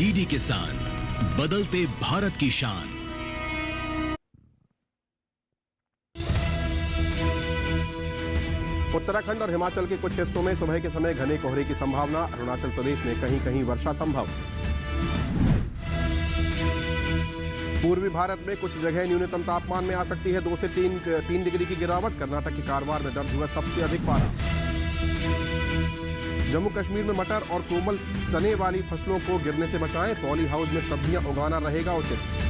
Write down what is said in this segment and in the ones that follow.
DD किसान, बदलते भारत की शान। उत्तराखंड और हिमाचल के कुछ हिस्सों में सुबह के समय घने कोहरे की संभावना। अरुणाचल प्रदेश में कहीं कहीं वर्षा संभव। पूर्वी भारत में कुछ जगह न्यूनतम तापमान में आ सकती है 2 से 3 डिग्री की गिरावट। कर्नाटक के कारवार में दर्ज हुआ सबसे अधिक पारा। जम्मू कश्मीर में मटर और कोमल तने वाली फसलों को गिरने से बचाएं। पॉली हाउस में सब्जियां उगाना रहेगा उचित।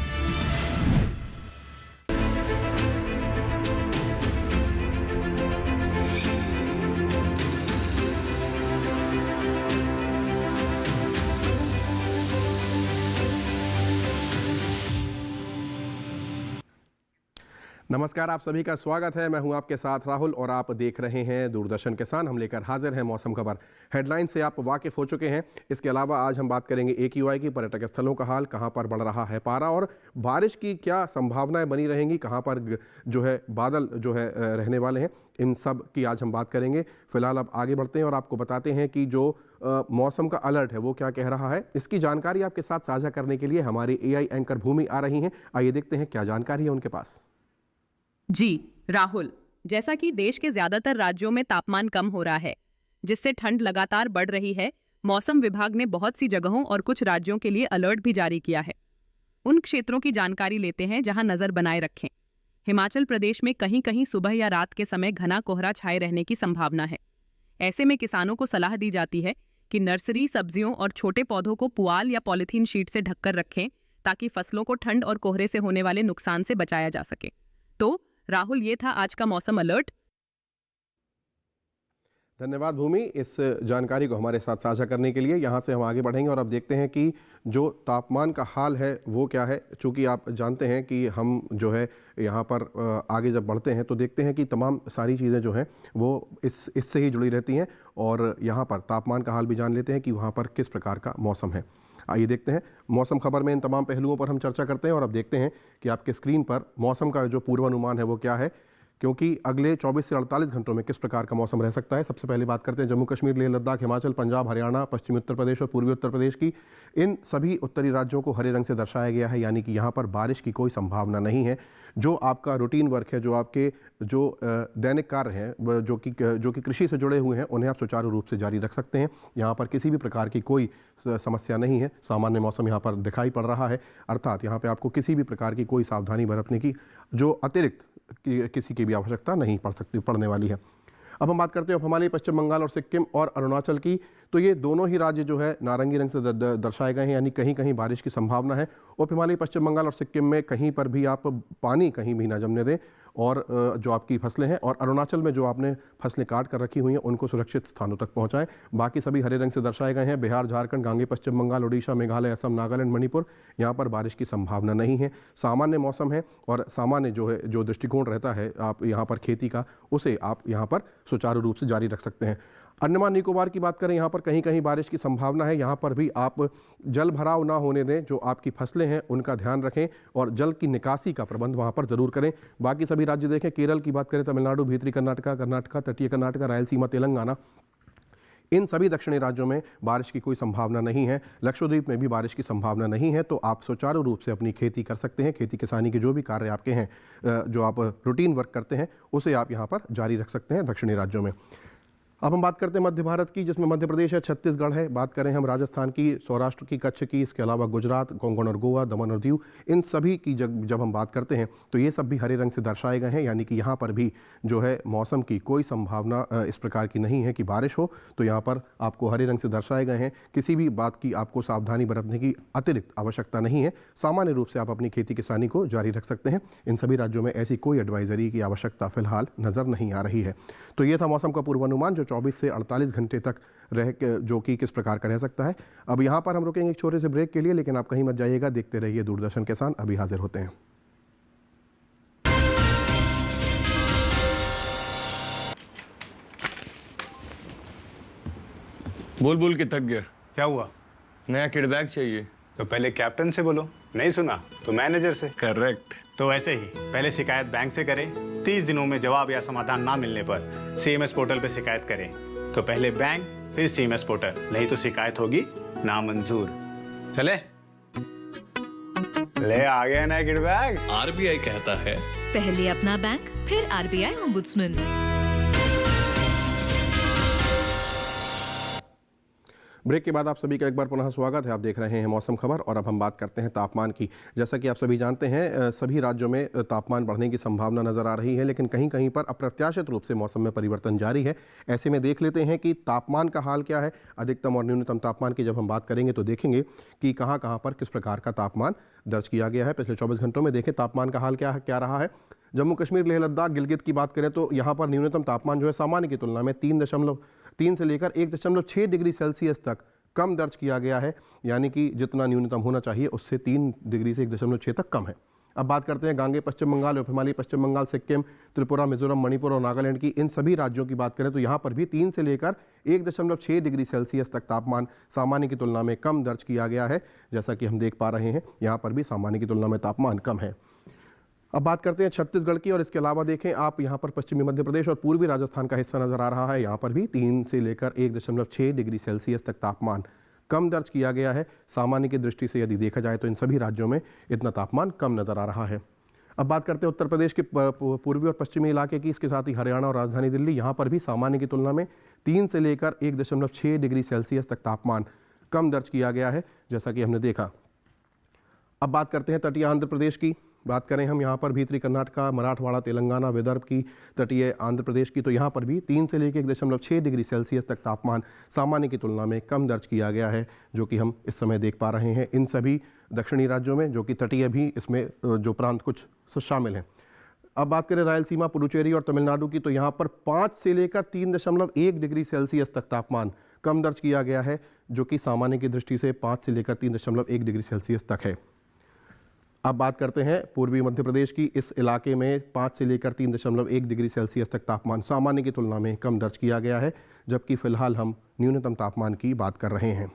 नमस्कार, आप सभी का स्वागत है। मैं हूं आपके साथ राहुल और आप देख रहे हैं दूरदर्शन किसान। हम लेकर हाजिर हैं मौसम खबर। हेडलाइन से आप वाकिफ हो चुके हैं। इसके अलावा आज हम बात करेंगे AQI की, पर्यटक स्थलों का हाल, कहां पर बढ़ रहा है पारा और बारिश की क्या संभावनाएं बनी रहेंगी, कहां पर जो है बादल जो है रहने वाले हैं, इन सब की आज हम बात करेंगे। फिलहाल अब आगे बढ़ते हैं और आपको बताते हैं कि जो मौसम का अलर्ट है वो क्या कह रहा है। इसकी जानकारी आपके साथ साझा करने के लिए हमारे AI एंकर भूमि आ रही हैं। आइए देखते हैं क्या जानकारी है उनके पास। जी राहुल, जैसा कि देश के ज्यादातर राज्यों में तापमान कम हो रहा है, जिससे ठंड लगातार बढ़ रही है, मौसम विभाग ने बहुत सी जगहों और कुछ राज्यों के लिए अलर्ट भी जारी किया है। उन क्षेत्रों की जानकारी लेते हैं जहां नजर बनाए रखें। हिमाचल प्रदेश में कहीं कहीं सुबह या रात के समय घना कोहरा छाए रहने की संभावना है। ऐसे में किसानों को सलाह दी जाती है कि नर्सरी, सब्जियों और छोटे पौधों को पुआल या पॉलीथीन शीट से ढककर रखें, ताकि फसलों को ठंड और कोहरे से होने वाले नुकसान से बचाया जा सके। तो राहुल, ये था आज का मौसम अलर्ट। धन्यवाद भूमि इस जानकारी को हमारे साथ साझा करने के लिए। यहाँ से हम आगे बढ़ेंगे और अब देखते हैं कि जो तापमान का हाल है वो क्या है। चूँकि आप जानते हैं कि हम जो है यहाँ पर आगे जब बढ़ते हैं तो देखते हैं कि तमाम सारी चीज़ें जो हैं वो इससे ही जुड़ी रहती हैं। और यहाँ पर तापमान का हाल भी जान लेते हैं कि वहाँ पर किस प्रकार का मौसम है। आइए देखते हैं मौसम खबर में इन तमाम पहलुओं पर हम चर्चा करते हैं और अब देखते हैं कि आपके स्क्रीन पर मौसम का जो पूर्वानुमान है वो क्या है, क्योंकि अगले 24 से 48 घंटों में किस प्रकार का मौसम रह सकता है। सबसे पहले बात करते हैं जम्मू कश्मीर, लेह लद्दाख, हिमाचल, पंजाब, हरियाणा, पश्चिमी उत्तर प्रदेश और पूर्वी उत्तर प्रदेश की। इन सभी उत्तरी राज्यों को हरे रंग से दर्शाया गया है, यानी कि यहाँ पर बारिश की कोई संभावना नहीं है। जो आपका रूटीन वर्क है, जो आपके जो दैनिक कार्य हैं, जो कि कृषि से जुड़े हुए हैं, उन्हें आप सुचारू रूप से जारी रख सकते हैं। यहाँ पर किसी भी प्रकार की कोई समस्या नहीं है। सामान्य मौसम यहाँ पर दिखाई पड़ रहा है, अर्थात यहाँ पे आपको किसी भी प्रकार की कोई सावधानी बरतने की जो अतिरिक्त किसी की भी आवश्यकता नहीं पड़ने वाली है। अब हम बात करते हैं हिमालय, पश्चिम बंगाल और सिक्किम और अरुणाचल की। तो ये दोनों ही राज्य जो है नारंगी रंग से दर्शाए गए हैं, यानी कहीं कहीं बारिश की संभावना है। उप हिमालय, पश्चिम बंगाल और सिक्किम में कहीं पर भी आप पानी कहीं भी ना जमने दें और जो आपकी फसलें हैं, और अरुणाचल में जो आपने फसलें काट कर रखी हुई हैं उनको सुरक्षित स्थानों तक पहुंचाएं। बाकी सभी हरे रंग से दर्शाए गए हैं। बिहार, झारखंड, गांगे, पश्चिम बंगाल, उड़ीसा, मेघालय, असम, नागालैंड, मणिपुर, यहाँ पर बारिश की संभावना नहीं है। सामान्य मौसम है और सामान्य जो दृष्टिकोण रहता है आप यहाँ पर खेती का, उसे आप यहाँ पर सुचारू रूप से जारी रख सकते हैं। अंडमान निकोबार की बात करें, यहाँ पर कहीं कहीं बारिश की संभावना है। यहाँ पर भी आप जल भराव ना होने दें, जो आपकी फसलें हैं उनका ध्यान रखें और जल की निकासी का प्रबंध वहाँ पर ज़रूर करें। बाकी सभी राज्य देखें, केरल की बात करें, तमिलनाडु, भीतरी कर्नाटका, तटीय कर्नाटका, रायलसीमा, तेलंगाना, इन सभी दक्षिणी राज्यों में बारिश की कोई संभावना नहीं है। लक्षद्वीप में भी बारिश की संभावना नहीं है। तो आप सुचारू रूप से अपनी खेती कर सकते हैं। खेती किसानी के जो भी कार्य आपके हैं, जो आप रूटीन वर्क करते हैं, उसे आप यहाँ पर जारी रख सकते हैं दक्षिणी राज्यों में। अब हम बात करते हैं मध्य भारत की, जिसमें मध्य प्रदेश है, छत्तीसगढ़ है। बात करें हम राजस्थान की, सौराष्ट्र की, कच्छ की, इसके अलावा गुजरात, कोंकण और गोवा, दमन और दीव, इन सभी की जब हम बात करते हैं तो ये सब भी हरे रंग से दर्शाए गए हैं, यानी कि यहाँ पर भी जो है मौसम की कोई संभावना इस प्रकार की नहीं है कि बारिश हो। तो यहाँ पर आपको हरे रंग से दर्शाए गए हैं। किसी भी बात की आपको सावधानी बरतने की अतिरिक्त आवश्यकता नहीं है। सामान्य रूप से आप अपनी खेती किसानी को जारी रख सकते हैं। इन सभी राज्यों में ऐसी कोई एडवाइजरी की आवश्यकता फिलहाल नज़र नहीं आ रही है। तो ये था मौसम का पूर्वानुमान जो 24 से 48 घंटे तक जो कि किस प्रकार का रह सकता है। अब यहाँ पर हम रुकेंगे एक छोटे से ब्रेक के लिए, लेकिन आप कहीं मत जाइएगा, देखते रहिए दूरदर्शन किसान। अभी हाजिर होते हैं। बोल बोल के थक गया। क्या हुआ? नया किड बैग चाहिए। तो पहले कैप्टन से बोलो, नहीं सुना तो मैनेजर से। करेक्ट। तो ऐसे ही पहले शिकायत बैंक से करें, 30 दिनों में जवाब या समाधान ना मिलने पर CMS पोर्टल पे शिकायत करें। तो पहले बैंक, फिर CMS पोर्टल, नहीं तो शिकायत होगी नामंजूर। चले ले आ गया ना किडबैग। आरबीआई कहता है पहले अपना बैंक फिर आरबीआई ओम्बुड्समैन। ब्रेक के बाद आप सभी का एक बार पुनः स्वागत है। आप देख रहे हैं मौसम खबर और अब हम बात करते हैं तापमान की। जैसा कि आप सभी जानते हैं सभी राज्यों में तापमान बढ़ने की संभावना नज़र आ रही है, लेकिन कहीं कहीं पर अप्रत्याशित रूप से मौसम में परिवर्तन जारी है। ऐसे में देख लेते हैं कि तापमान का हाल क्या है। अधिकतम और न्यूनतम तापमान की जब हम बात करेंगे तो देखेंगे कि कहाँ कहाँ पर किस प्रकार का तापमान दर्ज किया गया है। पिछले 24 घंटों में देखें तापमान का हाल क्या रहा है। जम्मू कश्मीर, लेह लद्दाख, गिलगित की बात करें तो यहाँ पर न्यूनतम तापमान जो है सामान्य की तुलना में 3.3 से लेकर 1.6 डिग्री सेल्सियस तक कम दर्ज किया गया है, यानी कि जितना न्यूनतम होना चाहिए उससे 3 डिग्री से 1.6 तक कम है। अब बात करते हैं गांगे पश्चिम बंगाल, उप हिमालयी पश्चिम बंगाल, सिक्किम, त्रिपुरा, मिजोरम, मणिपुर और नागालैंड की इन सभी राज्यों की बात करें तो यहाँ पर भी 3 से लेकर 1.6 डिग्री सेल्सियस तक तापमान सामान्य की तुलना में कम दर्ज किया गया है। जैसा कि हम देख पा रहे हैं यहाँ पर भी सामान्य की तुलना में तापमान कम है। अब बात करते हैं छत्तीसगढ़ की और इसके अलावा देखें आप यहाँ पर पश्चिमी मध्य प्रदेश और पूर्वी राजस्थान का हिस्सा नज़र आ रहा है। यहाँ पर भी 3 से लेकर 1.6 डिग्री सेल्सियस तक तापमान कम दर्ज किया गया है। सामान्य की दृष्टि से यदि देखा जाए तो इन सभी राज्यों में इतना तापमान कम नज़र आ रहा है। अब बात करते हैं उत्तर प्रदेश के पूर्वी और पश्चिमी इलाके की, इसके साथ ही हरियाणा और राजधानी दिल्ली। यहाँ पर भी सामान्य की तुलना में 3 से लेकर 1.6 डिग्री सेल्सियस तक तापमान कम दर्ज किया गया है, जैसा कि हमने देखा। अब बात करते हैं तटीय आंध्र प्रदेश की। बात करें हम यहाँ पर भीतरी कर्नाटका, मराठवाड़ा, तेलंगाना, विदर्भ की, तटीय आंध्र प्रदेश की, तो यहाँ पर भी 3 से लेकर 1.6 डिग्री सेल्सियस तक तापमान सामान्य की तुलना में कम दर्ज किया गया है, जो कि हम इस समय देख पा रहे हैं इन सभी दक्षिणी राज्यों में, जो कि तटीय भी इसमें जो प्रांत कुछ शामिल हैं। अब बात करें रायलसीमा, पुडुचेरी और तमिलनाडु की, तो यहाँ पर 5 से लेकर 3.1 डिग्री सेल्सियस तक तापमान कम दर्ज किया गया है, जो कि सामान्य की दृष्टि से 5 से लेकर 3.1 डिग्री सेल्सियस तक है। अब बात करते हैं पूर्वी मध्य प्रदेश की। इस इलाके में 5 से लेकर 3.1 डिग्री सेल्सियस तक तापमान सामान्य की तुलना में कम दर्ज किया गया है, जबकि फिलहाल हम न्यूनतम तापमान की बात कर रहे हैं।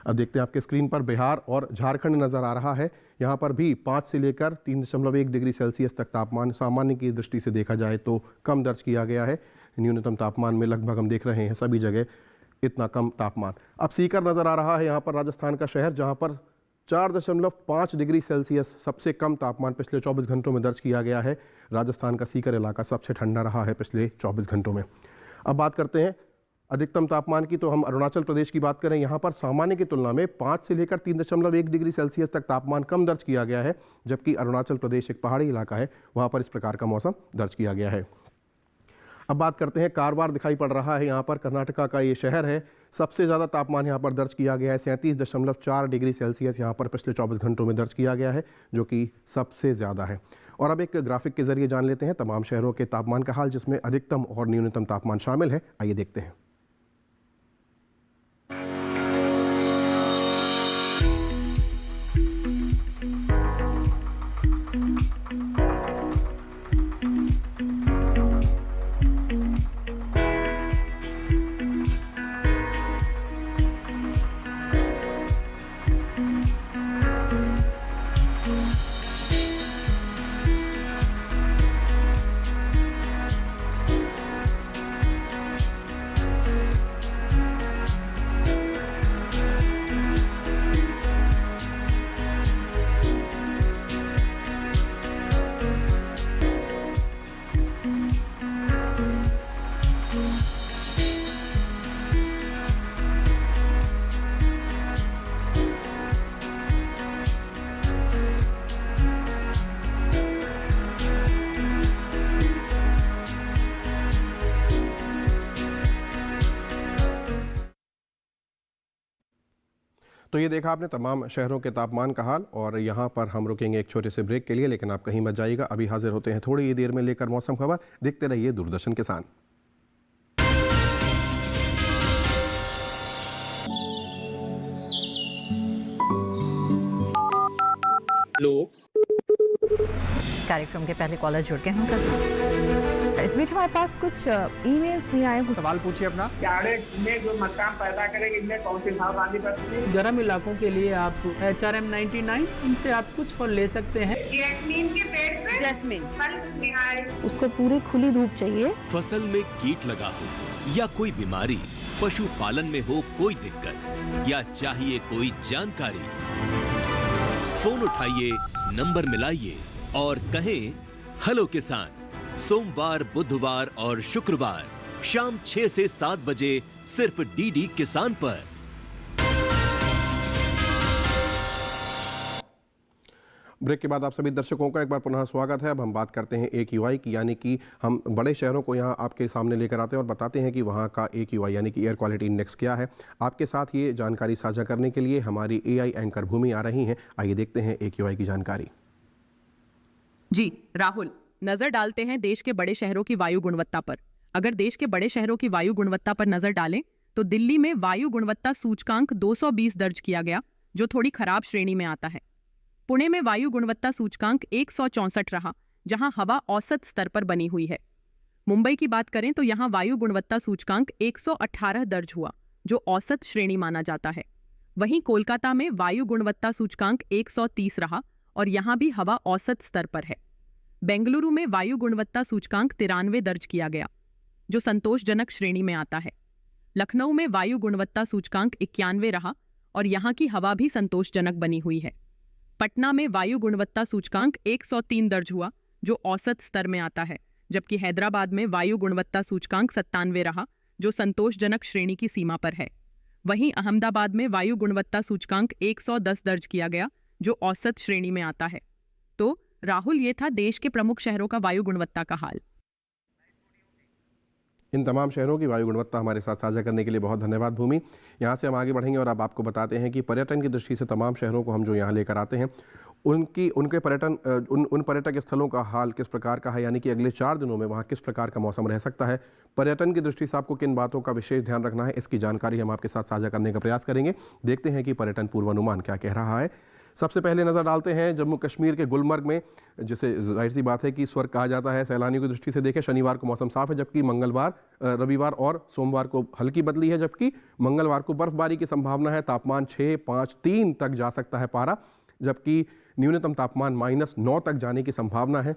अब देखते हैं आपके स्क्रीन पर बिहार और झारखंड नज़र आ रहा है। यहाँ पर भी 5 से लेकर 3.1 डिग्री सेल्सियस तक तापमान सामान्य की दृष्टि से देखा जाए तो कम दर्ज किया गया है। न्यूनतम तापमान में लगभग हम देख रहे हैं सभी जगह इतना कम तापमान। अब सीकर नज़र आ रहा है, यहाँ पर राजस्थान का शहर, जहाँ पर 4.5 डिग्री सेल्सियस सबसे कम तापमान पिछले 24 घंटों में दर्ज किया गया है। राजस्थान का सीकर इलाका सबसे ठंडा रहा है पिछले 24 घंटों में। अब बात करते हैं अधिकतम तापमान की, तो हम अरुणाचल प्रदेश की बात करें। यहाँ पर सामान्य की तुलना में 5 से लेकर 3.1 डिग्री सेल्सियस तक तापमान कम दर्ज किया गया है, जबकि अरुणाचल प्रदेश एक पहाड़ी इलाका है, वहाँ पर इस प्रकार का मौसम दर्ज किया गया है। अब बात करते हैं कारवार दिखाई पड़ रहा है, यहाँ पर कर्नाटका का ये शहर है। सबसे ज़्यादा तापमान यहाँ पर दर्ज किया गया है 37.4 डिग्री सेल्सियस यहाँ पर पिछले 24 घंटों में दर्ज किया गया है, जो कि सबसे ज़्यादा है। और अब एक ग्राफिक के जरिए जान लेते हैं तमाम शहरों के तापमान का हाल, जिसमें अधिकतम और न्यूनतम तापमान शामिल है। आइए देखते हैं। तो ये देखा आपने तमाम शहरों के तापमान का हाल, और यहाँ पर हम रुकेंगे एक छोटे से ब्रेक के लिए, लेकिन आप कहीं मत जाइएगा। अभी हाजिर होते हैं थोड़ी ही देर में लेकर मौसम खबर। देखते रहिए दूरदर्शन किसान। कार्यक्रम के पहले कॉलर जुड़ गए हैं। इस बीच हमारे पास कुछ ईमेल्स भी आए हैं। सवाल पूछिए अपना। में जो मकान पैदा करेंगे इनमें कौन सी सावधानी बरतनी है? गर्म इलाकों के लिए आप HRM 99 इनसे आप कुछ फल ले सकते हैं। जैस्मीन के पेड़ पे जैस्मीन फल निहार उसको पूरी खुली धूप चाहिए। फसल में कीट लगा हो, या कोई बीमारी, पशुपालन में हो कोई दिक्कत या चाहिए कोई जानकारी, फोन उठाइए, नंबर मिलाइए और कहें हेलो किसान। सोमवार, बुधवार और शुक्रवार शाम 6 से 7 बजे सिर्फ डीडी किसान पर। ब्रेक के बाद आप सभी दर्शकों का एक बार पुनः स्वागत है। अब हम बात करते हैं AQI की, यानी कि हम बड़े शहरों को यहाँ आपके सामने लेकर आते हैं और बताते हैं कि वहाँ का AQI यानी कि एयर क्वालिटी इंडेक्स क्या है। आपके साथ ये जानकारी साझा करने के लिए हमारी AI एंकर भूमि आ रही हैं। आइए देखते हैं AQI की जानकारी। जी राहुल, नजर डालते हैं देश के बड़े शहरों की वायु गुणवत्ता पर। अगर देश के बड़े शहरों की वायु गुणवत्ता पर नजर डालें तो दिल्ली में वायु गुणवत्ता सूचकांक 220 दर्ज किया गया, जो थोड़ी खराब श्रेणी में आता है। पुणे में वायु गुणवत्ता सूचकांक 164 रहा, जहां हवा औसत स्तर पर बनी हुई है। मुंबई की बात करें तो यहां वायु गुणवत्ता सूचकांक 118 दर्ज हुआ, जो औसत श्रेणी माना जाता है। वहीं कोलकाता में वायु गुणवत्ता सूचकांक 130 रहा और यहां भी हवा औसत स्तर पर है। बेंगलुरु में वायु गुणवत्ता सूचकांक 93 दर्ज किया गया, जो संतोषजनक श्रेणी में आता है। लखनऊ में वायु गुणवत्ता सूचकांक 91 रहा और यहां की हवा भी संतोषजनक बनी हुई है। पटना में वायु गुणवत्ता सूचकांक 103 दर्ज हुआ, जो औसत स्तर में आता है, जबकि हैदराबाद में वायु गुणवत्ता सूचकांक 97 रहा, जो संतोषजनक श्रेणी की सीमा पर है। वहीं अहमदाबाद में वायु गुणवत्ता सूचकांक 110 दर्ज किया गया, जो औसत श्रेणी में आता है। तो राहुल, ये था देश के प्रमुख शहरों का वायु गुणवत्ता का हाल। इन तमाम शहरों की वायु गुणवत्ता हमारे साथ साझा करने के लिए बहुत धन्यवाद भूमि। यहाँ से हम आगे बढ़ेंगे और अब आपको बताते हैं कि पर्यटन की दृष्टि से तमाम शहरों को हम जो यहाँ लेकर आते हैं उनके पर्यटन उन पर्यटक स्थलों का हाल किस प्रकार का है, यानी कि अगले 4 दिनों में वहाँ किस प्रकार का मौसम रह सकता है। पर्यटन की दृष्टि से आपको किन बातों का विशेष ध्यान रखना है, इसकी जानकारी हम आपके साथ साझा करने का प्रयास करेंगे। देखते हैं कि पर्यटन पूर्वानुमान क्या कह रहा है। सबसे पहले नज़र डालते हैं जम्मू कश्मीर के गुलमर्ग में, जिसे जाहिर सी बात है कि स्वर्ग कहा जाता है सैलानियों की दृष्टि से। देखें, शनिवार को मौसम साफ है, जबकि मंगलवार, रविवार और सोमवार को हल्की बदली है, जबकि मंगलवार को बर्फबारी की संभावना है। तापमान 6, 5, 3 तक जा सकता है पारा, जबकि न्यूनतम तापमान -9 तक जाने की संभावना है।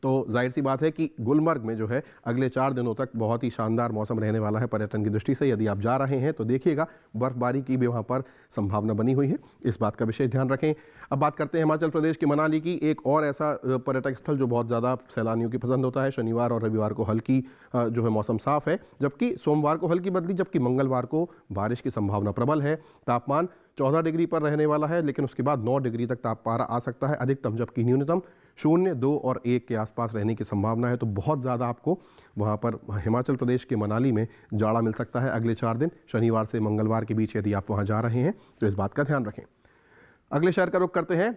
तो जाहिर सी बात है कि गुलमर्ग में जो है अगले 4 दिनों तक बहुत ही शानदार मौसम रहने वाला है पर्यटन की दृष्टि से। यदि आप जा रहे हैं तो देखिएगा, बर्फबारी की भी वहाँ पर संभावना बनी हुई है, इस बात का विशेष ध्यान रखें। अब बात करते हैं हिमाचल प्रदेश के मनाली की, एक और ऐसा पर्यटक स्थल जो बहुत ज़्यादा सैलानियों की पसंद होता है। शनिवार और रविवार को हल्की जो है मौसम साफ है, जबकि सोमवार को हल्की बदली, जबकि मंगलवार को बारिश की संभावना प्रबल है। तापमान 14 डिग्री पर रहने वाला है, लेकिन उसके बाद 9 डिग्री तक पारा आ सकता है अधिकतम, जबकि न्यूनतम 0, 2 और 1 के आसपास रहने की संभावना है। तो बहुत ज़्यादा आपको वहाँ पर हिमाचल प्रदेश के मनाली में जाड़ा मिल सकता है अगले 4 दिन, शनिवार से मंगलवार के बीच। यदि आप वहाँ जा रहे हैं तो इस बात का ध्यान रखें। अगले शहर का रुख करते हैं।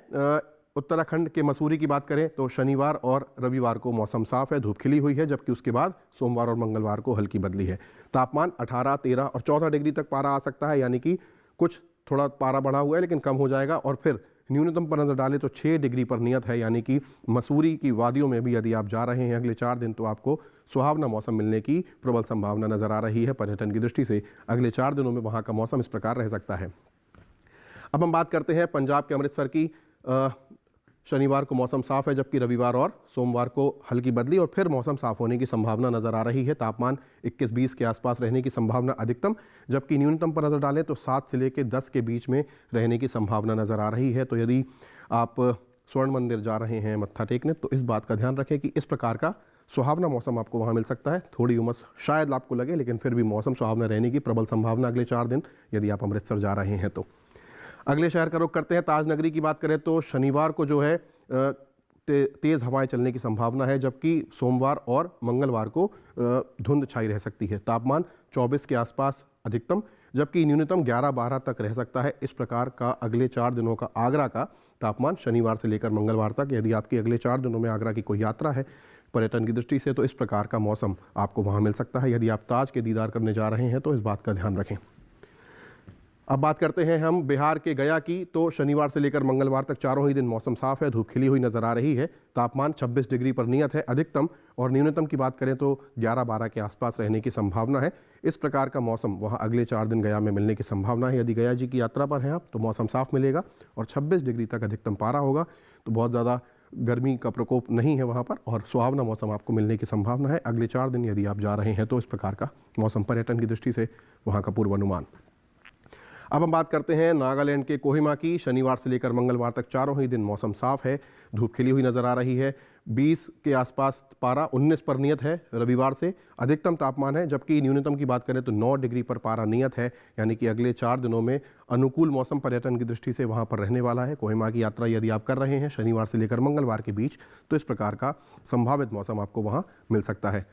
उत्तराखंड के मसूरी की बात करें तो शनिवार और रविवार को मौसम साफ है, धूप खिली हुई है, जबकि उसके बाद सोमवार और मंगलवार को हल्की बदली है। तापमान 18, 13 और 14 डिग्री तक पारा आ सकता है, यानी कि कुछ थोड़ा पारा बढ़ा हुआ है लेकिन कम हो जाएगा। और फिर न्यूनतम पर नज़र डालें तो 6 डिग्री पर नियत है, यानी कि मसूरी की वादियों में भी यदि आप जा रहे हैं अगले 4 दिन तो आपको सुहावना मौसम मिलने की प्रबल संभावना नज़र आ रही है। पर्यटन की दृष्टि से अगले 4 दिनों में वहाँ का मौसम इस प्रकार रह सकता है। अब हम बात करते हैं पंजाब के अमृतसर की। शनिवार को मौसम साफ है, जबकि रविवार और सोमवार को हल्की बदली और फिर मौसम साफ होने की संभावना नज़र आ रही है। तापमान 21-20 के आसपास रहने की संभावना अधिकतम, जबकि न्यूनतम पर नज़र डालें तो 7 से लेकर 10 के बीच में रहने की संभावना नज़र आ रही है। तो यदि आप स्वर्ण मंदिर जा रहे हैं मत्था टेकने तो इस बात का ध्यान रखें कि इस प्रकार का सुहावना मौसम आपको वहाँ मिल सकता है। थोड़ी उमस शायद आपको लगे, लेकिन फिर भी मौसम सुहावना रहने की प्रबल संभावना अगले 4 दिन यदि आप अमृतसर जा रहे हैं तो। अगले शहर का रुख करते हैं। ताज नगरी की बात करें तो शनिवार को जो है तेज़ हवाएं चलने की संभावना है, जबकि सोमवार और मंगलवार को धुंध छाई रह सकती है। तापमान 24 के आसपास अधिकतम, जबकि न्यूनतम 11-12 तक रह सकता है। इस प्रकार का अगले 4 दिनों का आगरा का तापमान शनिवार से लेकर मंगलवार तक। यदि आपकी अगले 4 दिनों में आगरा की कोई यात्रा है पर्यटन की दृष्टि से तो इस प्रकार का मौसम आपको वहाँ मिल सकता है। यदि आप ताज के दीदार करने जा रहे हैं तो इस बात का ध्यान रखें। अब बात करते हैं हम बिहार के गया की। तो शनिवार से लेकर मंगलवार तक चारों ही दिन मौसम साफ है, धूप खिली हुई नज़र आ रही है। तापमान 26 डिग्री पर नियत है अधिकतम, और न्यूनतम की बात करें तो 11-12 के आसपास रहने की संभावना है। इस प्रकार का मौसम वहाँ अगले 4 दिन गया में मिलने की संभावना है। यदि गया जी की यात्रा पर हैं आप तो मौसम साफ मिलेगा और 26 डिग्री तक अधिकतम पारा होगा। तो बहुत ज़्यादा गर्मी का प्रकोप नहीं है वहाँ पर और सुहावना मौसम आपको मिलने की संभावना है। अगले 4 दिन यदि आप जा रहे हैं तो इस प्रकार का मौसम पर्यटन की दृष्टि से वहाँ का पूर्वानुमान। अब हम बात करते हैं नागालैंड के कोहिमा की। शनिवार से लेकर मंगलवार तक चारों ही दिन मौसम साफ है, धूप खिली हुई नज़र आ रही है। 20 के आसपास पारा, 19 पर नियत है रविवार से अधिकतम तापमान है, जबकि न्यूनतम की बात करें तो 9 डिग्री पर पारा नियत है। यानी कि अगले 4 दिनों में अनुकूल मौसम पर्यटन की दृष्टि से वहाँ पर रहने वाला है। कोहिमा की यात्रा यदि आप कर रहे हैं शनिवार से लेकर मंगलवार के बीच तो इस प्रकार का संभावित मौसम आपको वहाँ मिल सकता है।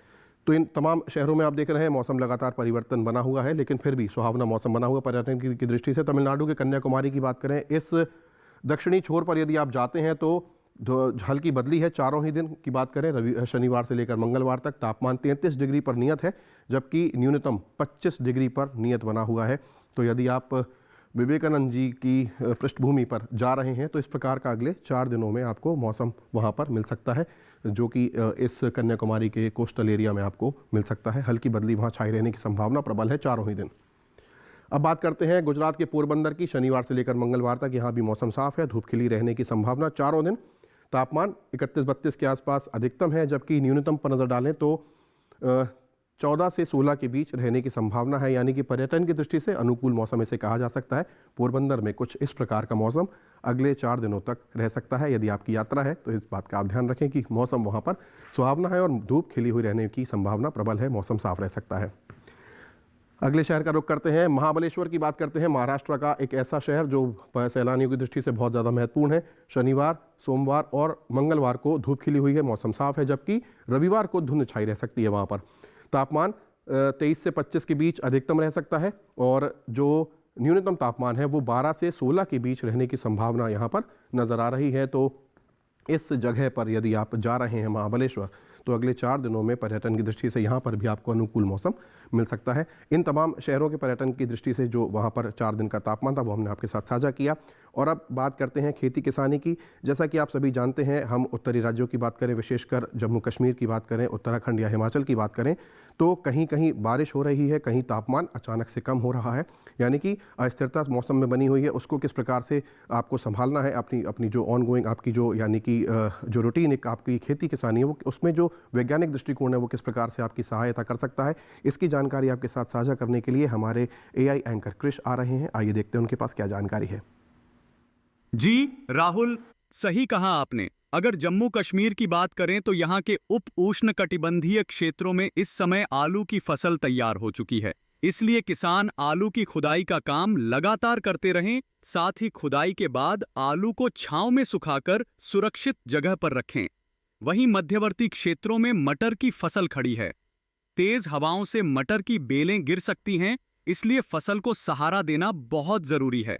तो इन तमाम शहरों में आप देख रहे हैं मौसम लगातार परिवर्तन बना हुआ है, लेकिन फिर भी सुहावना मौसम बना हुआ पर्यटन की दृष्टि से। तमिलनाडु के कन्याकुमारी की बात करें, इस दक्षिणी छोर पर यदि आप जाते हैं तो हल्की बदली है। चारों ही दिन की बात करें शनिवार से लेकर मंगलवार तक तापमान 33 डिग्री पर नियत है, जबकि न्यूनतम 25 डिग्री पर नियत बना हुआ है। तो यदि आप विवेकानंद जी की पृष्ठभूमि पर जा रहे हैं तो इस प्रकार का अगले 4 दिनों में आपको मौसम वहाँ पर मिल सकता है, जो कि इस कन्याकुमारी के कोस्टल एरिया में आपको मिल सकता है। हल्की बदली वहाँ छाई रहने की संभावना प्रबल है चारों ही दिन। अब बात करते हैं गुजरात के पोरबंदर की। शनिवार से लेकर मंगलवार तक यहाँ भी मौसम साफ है, धूप खिली रहने की संभावना चारों दिन। तापमान 31-32 के आसपास अधिकतम है, जबकि न्यूनतम पर नज़र डालें तो 14 से 16 के बीच रहने की संभावना है। यानी कि पर्यटन की दृष्टि से अनुकूल मौसम इसे कहा जा सकता है। पोरबंदर में कुछ इस प्रकार का मौसम अगले 4 दिनों तक रह सकता है। यदि आपकी यात्रा है तो इस बात का आप ध्यान रखें कि मौसम वहाँ पर सुहावना है और धूप खिली हुई रहने की संभावना प्रबल है, मौसम साफ रह सकता है। अगले शहर का रुख करते हैं, महाबलेश्वर की बात करते हैं। महाराष्ट्र का एक ऐसा शहर जो सैलानियों की दृष्टि से बहुत ज़्यादा महत्वपूर्ण है। शनिवार, सोमवार और मंगलवार को धूप खिली हुई है, मौसम साफ है, जबकि रविवार को धुंध छाई रह सकती है। वहाँ पर तापमान 23 से 25 के बीच अधिकतम रह सकता है और जो न्यूनतम तापमान है वो 12 से 16 के बीच रहने की संभावना यहाँ पर नज़र आ रही है। तो इस जगह पर यदि आप जा रहे हैं महाबलेश्वर तो अगले 4 दिनों में पर्यटन की दृष्टि से यहाँ पर भी आपको अनुकूल मौसम मिल सकता है। इन तमाम शहरों के पर्यटन की दृष्टि से जो वहाँ पर 4 दिन का तापमान था वो हमने आपके साथ साझा किया। और अब बात करते हैं खेती किसानी की। जैसा कि आप सभी जानते हैं, हम उत्तरी राज्यों की बात करें, विशेषकर जम्मू कश्मीर की बात करें, उत्तराखंड या हिमाचल की बात करें, तो कहीं कहीं बारिश हो रही है, कहीं तापमान अचानक से कम हो रहा है। यानी कि अस्थिरता मौसम में बनी हुई है, उसको किस प्रकार से आपको संभालना है, अपनी जो ऑनगोइंग आपकी जो यानी कि जो रूटीन एक आपकी खेती किसानी है वो उसमें जो वैज्ञानिक दृष्टिकोण है वो किस प्रकार से आपकी सहायता कर सकता है, इसकी जानकारी आपके साथ साझा करने के लिए हमारे AI एंकर कृष आ रहे हैं। आइए देखते हैं उनके पास क्या जानकारी है। जी राहुल, सही कहा आपने। अगर जम्मू कश्मीर की बात करें तो यहाँ के उप उष्णकटिबंधीय क्षेत्रों में इस समय आलू की फसल तैयार हो चुकी है। इसलिए किसान आलू की खुदाई का काम लगातार करते रहें। साथ ही खुदाई के बाद आलू को छांव में सुखाकर सुरक्षित जगह पर रखें। वहीं मध्यवर्ती क्षेत्रों में मटर की फसल खड़ी है। तेज हवाओं से मटर की बेलें गिर सकती हैं, इसलिए फसल को सहारा देना बहुत जरूरी है।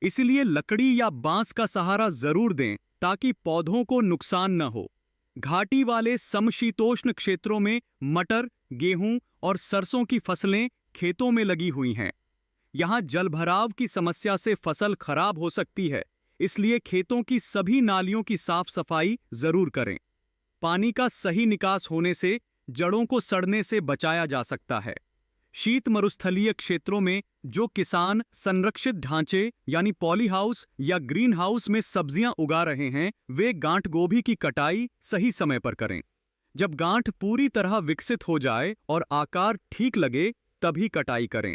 इसलिए लकड़ी या बांस का सहारा जरूर दें ताकि पौधों को नुकसान न हो। घाटी वाले समशीतोष्ण क्षेत्रों में मटर, गेहूं और सरसों की फसलें खेतों में लगी हुई हैं। यहां जलभराव की समस्या से फसल खराब हो सकती है, इसलिए खेतों की सभी नालियों की साफ सफाई जरूर करें। पानी का सही निकास होने से जड़ों को सड़ने से बचाया जा सकता है। शीत मरुस्थलीय क्षेत्रों में जो किसान संरक्षित ढांचे यानी पॉली हाउस या ग्रीन हाउस में सब्जियां उगा रहे हैं, वे गांठ गोभी की कटाई सही समय पर करें। जब गांठ पूरी तरह विकसित हो जाए और आकार ठीक लगे तभी कटाई करें।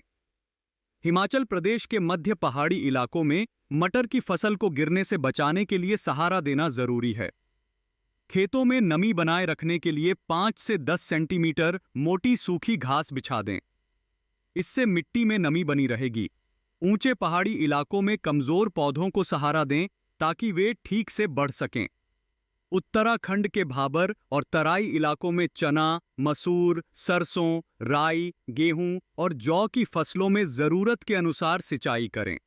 हिमाचल प्रदेश के मध्य पहाड़ी इलाकों में मटर की फसल को गिरने से बचाने के लिए सहारा देना जरूरी है। खेतों में नमी बनाए रखने के लिए 5 से 10 सेंटीमीटर मोटी सूखी घास बिछा दें। इससे मिट्टी में नमी बनी रहेगी। ऊंचे पहाड़ी इलाकों में कमजोर पौधों को सहारा दें ताकि वे ठीक से बढ़ सकें। उत्तराखंड के भाबर और तराई इलाकों में चना, मसूर, सरसों, राई, गेहूं और जौ की फसलों में जरूरत के अनुसार सिंचाई करें।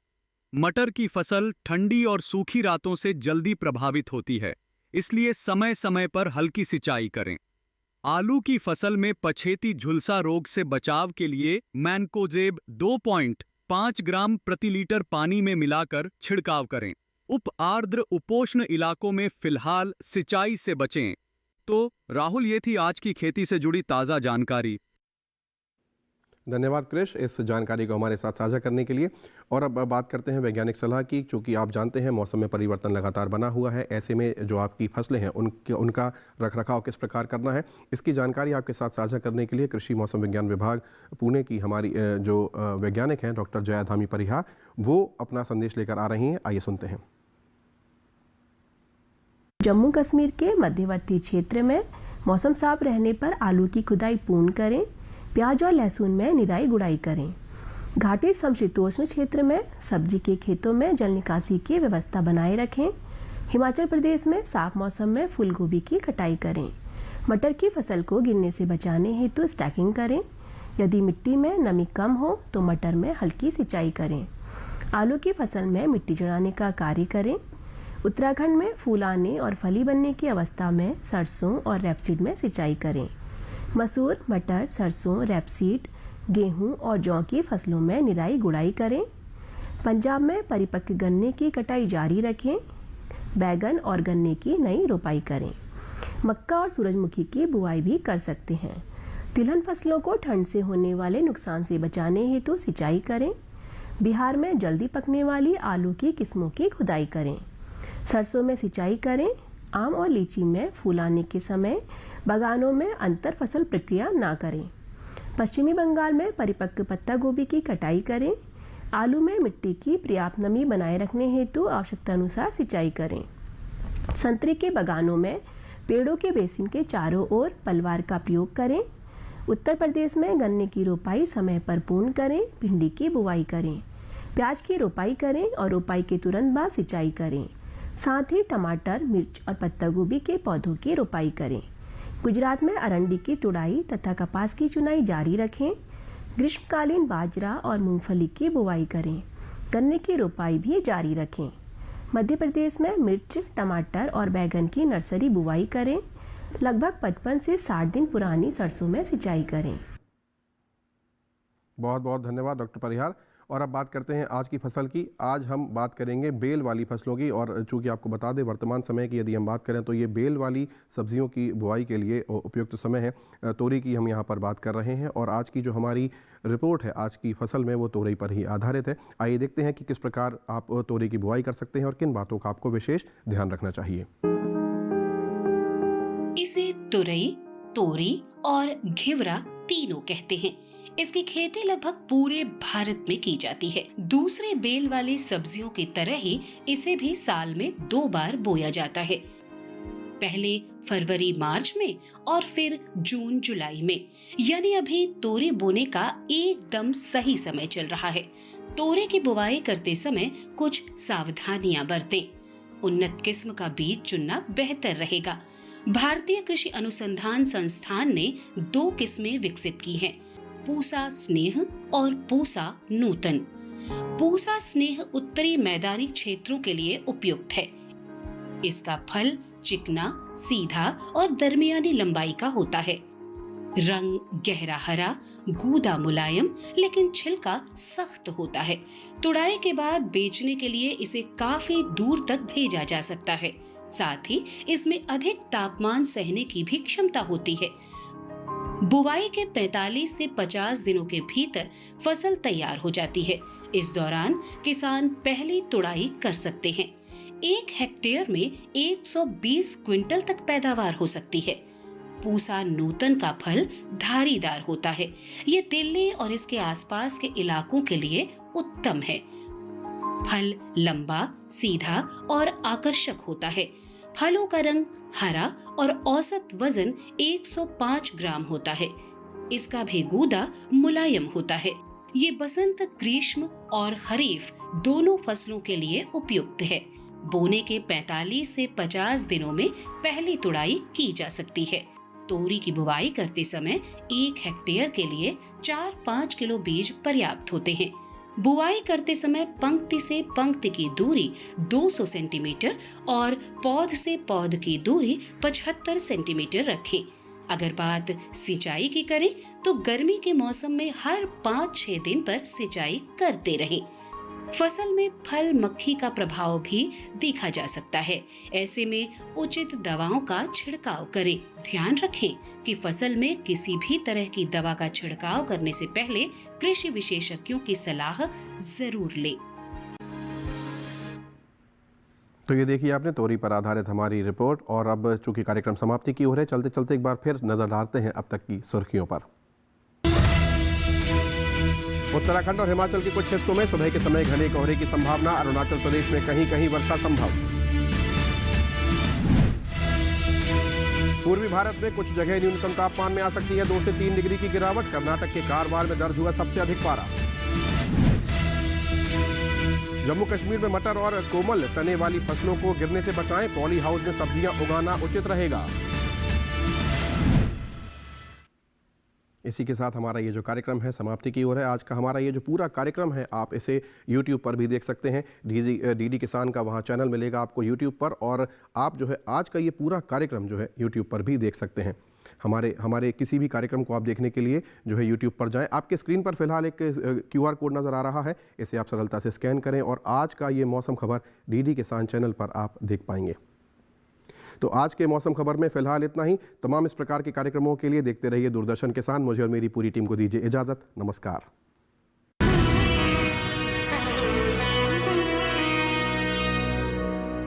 मटर की फसल ठंडी और सूखी रातों से जल्दी प्रभावित होती है, इसलिए समय समय पर हल्की सिंचाई करें। आलू की फसल में पछेती झुलसा रोग से बचाव के लिए मैनकोजेब 2.5 ग्राम प्रति लीटर पानी में मिलाकर छिड़काव करें। उप आर्द्र उपोष्ण इलाकों में फिलहाल सिंचाई से बचें। तो राहुल, ये थी आज की खेती से जुड़ी ताज़ा जानकारी। धन्यवाद कृष इस जानकारी को हमारे साथ साझा करने के लिए। और अब बात करते हैं वैज्ञानिक सलाह की। चूँकि आप जानते हैं मौसम में परिवर्तन लगातार बना हुआ है, ऐसे में जो आपकी फसलें हैं उनका रखरखाव किस प्रकार करना है, इसकी जानकारी आपके साथ साझा करने के लिए कृषि मौसम विज्ञान विभाग पुणे की हमारी जो वैज्ञानिक हैं डॉक्टर जया धामी परिहार, वो अपना संदेश लेकर आ रही हैं। आइए सुनते हैं। जम्मू कश्मीर के मध्यवर्ती क्षेत्र में मौसम साफ रहने पर आलू की खुदाई पूर्ण करें। प्याज और लहसुन में निराई गुड़ाई करें। घाटी समशीतोष्ण क्षेत्र में सब्जी के खेतों में जल निकासी की व्यवस्था बनाए रखें। हिमाचल प्रदेश में साफ मौसम में फूल गोभी की कटाई करें। मटर की फसल को गिरने से बचाने हेतु स्टैकिंग करें। यदि मिट्टी में नमी कम हो तो मटर में हल्की सिंचाई करें। आलू की फसल में मिट्टी चढ़ाने का कार्य करें। उत्तराखंड में फूल आने और फली बनने की अवस्था में सरसों और रेपसीड में सिंचाई करें। मसूर, मटर, सरसों, रेपसीड, गेहूं और जौ की फसलों में निराई गुड़ाई करें। पंजाब में परिपक्व गन्ने की कटाई जारी रखें। बैगन और गन्ने की नई रोपाई करें। मक्का और सूरजमुखी की बुआई भी कर सकते हैं। तिलहन फसलों को ठंड से होने वाले नुकसान से बचाने हेतु सिंचाई करें। बिहार में जल्दी पकने वाली आलू की किस्मों की खुदाई करें। सरसों में सिंचाई करें। आम और लीची में फूल आने के समय बागानों में अंतर फसल प्रक्रिया ना करें। पश्चिमी बंगाल में परिपक्व पत्ता गोभी की कटाई करें। आलू में मिट्टी की पर्याप्त नमी बनाए रखने हेतु आवश्यकता अनुसार सिंचाई करें। संतरे के बागानों में पेड़ों के बेसिन के चारों ओर पलवार का प्रयोग करें। उत्तर प्रदेश में गन्ने की रोपाई समय पर पूर्ण करें। भिंडी की बुवाई करें। प्याज की रोपाई करें और रोपाई के तुरंत बाद सिंचाई करें। साथ ही टमाटर, मिर्च और पत्ता गोभी के पौधों की रोपाई करें। गुजरात में अरंडी की तुड़ाई तथा कपास की चुनाई जारी रखें। ग्रीष्मकालीन बाजरा और मूंगफली की बुवाई करें। गन्ने की रोपाई भी जारी रखें। मध्य प्रदेश में मिर्च, टमाटर और बैगन की नर्सरी बुवाई करें। लगभग 55 से 60 दिन पुरानी सरसों में सिंचाई करें। बहुत बहुत धन्यवाद डॉक्टर परिहार। और अब बात करते हैं आज की फसल की। आज हम बात करेंगे बेल वाली फसलों की। और चूंकि आपको बता दें वर्तमान समय की यदि हम बात करें तो ये बेल वाली सब्जियों की बुआई के लिए उपयुक्त समय है। तोरी की हम यहाँ पर बात कर रहे हैं और आज की जो हमारी रिपोर्ट है आज की फसल में वो तोरई पर ही आधारित है। आइए देखते हैं कि किस प्रकार आप तोरी की बुआई कर सकते हैं और किन बातों का आपको विशेष ध्यान रखना चाहिए। इसे तुरई, तोरी और घिवरा तीनों कहते हैं। इसकी खेती लगभग पूरे भारत में की जाती है। दूसरे बेल वाली सब्जियों की तरह ही इसे भी साल में 2 बार बोया जाता है। पहले फरवरी मार्च में और फिर जून जुलाई में। यानी अभी तोरी बोने का एकदम सही समय चल रहा है। तोरी की बुवाई करते समय कुछ सावधानियां बरतें। उन्नत किस्म का बीज चुनना बेहतर रहेगा। भारतीय कृषि अनुसंधान संस्थान ने 2 किस्में विकसित की हैं, पूसा स्नेह और पूसा नूतन। पूसा स्नेह उत्तरी मैदानी क्षेत्रों के लिए उपयुक्त है। इसका फल चिकना, सीधा और दरमियानी लंबाई का होता है। रंग गहरा हरा, गूदा मुलायम, लेकिन छिलका सख्त होता है। तुड़ाई के बाद बेचने के लिए इसे काफी दूर तक भेजा जा सकता है। साथ ही इसमें अधिक तापमान सहने की भी क्षमता होती है। बुवाई के 45 से 50 दिनों के भीतर फसल तैयार हो जाती है। इस दौरान किसान पहली तुड़ाई कर सकते हैं। 1 हेक्टेयर में 120 क्विंटल तक पैदावार हो सकती है। पूसा नूतन का फल धारीदार होता है। ये दिल्ली और इसके आसपास के इलाकों के लिए उत्तम है। फल लंबा, सीधा और आकर्षक होता है। फलों का रंग हरा और औसत वजन 105 ग्राम होता है। इसका भी गूदा मुलायम होता है। ये बसंत, ग्रीष्म और खरीफ दोनों फसलों के लिए उपयुक्त है। बोने के 45 से 50 दिनों में पहली तुड़ाई की जा सकती है। तोरी की बुवाई करते समय 1 हेक्टेयर के लिए 4-5 किलो बीज पर्याप्त होते हैं। बुआई करते समय पंक्ति से पंक्ति की दूरी 200 सेंटीमीटर और पौध से पौध की दूरी 75 सेंटीमीटर रखें। अगर बात सिंचाई की करें तो गर्मी के मौसम में हर 5-6 दिन पर सिंचाई करते रहें। फसल में फल मक्खी का प्रभाव भी देखा जा सकता है। ऐसे में उचित दवाओं का छिड़काव करें। ध्यान रखें कि फसल में किसी भी तरह की दवा का छिड़काव करने से पहले कृषि विशेषज्ञों की सलाह जरूर लें। तो ये देखिए आपने तोरी पर आधारित हमारी रिपोर्ट। और अब चूंकि कार्यक्रम समाप्ति की ओर है, चलते चलते एक बार फिर नजर डालते हैं अब तक की सुर्खियों पर। उत्तराखंड और हिमाचल के कुछ हिस्सों में सुबह के समय घने कोहरे की संभावना। अरुणाचल प्रदेश में कहीं कहीं वर्षा संभव। पूर्वी भारत में कुछ जगह न्यूनतम तापमान में आ सकती है 2 से 3 डिग्री की गिरावट। कर्नाटक के कारवार में दर्ज हुआ सबसे अधिक पारा। जम्मू कश्मीर में मटर और कोमल तने वाली फसलों को गिरने से बचाएं। पॉली हाउस में सब्जियां उगाना उचित रहेगा। इसी के साथ हमारा ये जो कार्यक्रम है समाप्ति की ओर है। आज का हमारा ये जो पूरा कार्यक्रम है आप इसे YouTube पर भी देख सकते हैं। डीडी किसान का वहाँ चैनल मिलेगा आपको YouTube पर, और आप जो है आज का ये पूरा कार्यक्रम जो है YouTube पर भी देख सकते हैं। हमारे किसी भी कार्यक्रम को आप देखने के लिए जो है YouTube पर जाएं। आपके स्क्रीन पर फिलहाल एक QR कोड नज़र आ रहा है, इसे आप सरलता से स्कैन करें और आज का ये मौसम खबर डीडी किसान चैनल पर आप देख पाएंगे। तो आज के मौसम खबर में फिलहाल इतना ही। तमाम इस प्रकार के कार्यक्रमों के लिए देखते रहिए दूरदर्शन किसान। मुझे और मेरी पूरी टीम को दीजिए इजाज़त। नमस्कार।